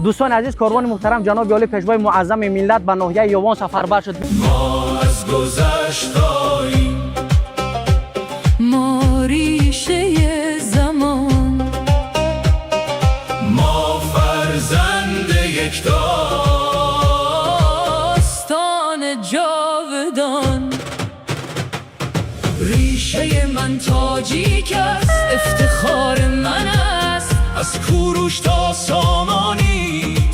دوستان عزیز، کاروان محترم جناب عالی پیشوای معظم ملت به ناحیه یوان سفربر شد. ما از گذشتاییم، ما ریشه زمان، ما فرزند یک داستان جاودان. ریشه من تاجیک است، افتخار من است، از کوروش تا سامانی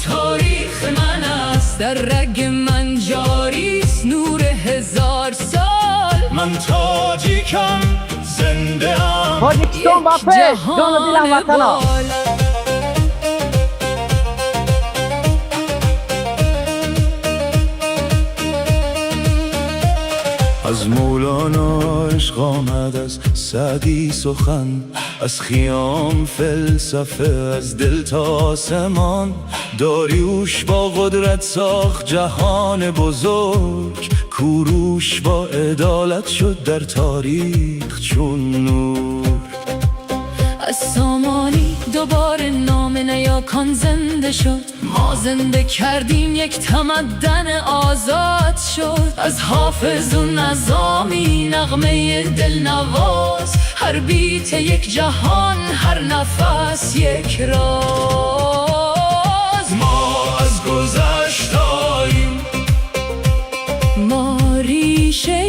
تاریخ من است. در رگ من جاری است نور 1000 سال. من تاجیکم، زنده ام. تاجیکستان با پیش، جان و دلم وطنا. از مولانا عشق آمد، از سعدی سخن، از خیام فلسفه، از دل تا آسمان. داریوش با قدرت ساخت جهان بزرگ، کوروش با عدالت شد در تاریخ چون نور. از سامانی دوباره نام نیاکان زنده شد. ما زنده کردیم، یک تمدن آزاد شد. از حافظ و نظامی نغمه دلنواز، هر بیت یک جهان، هر نفس یک راز. ما از گذشتاییم، ما ریشه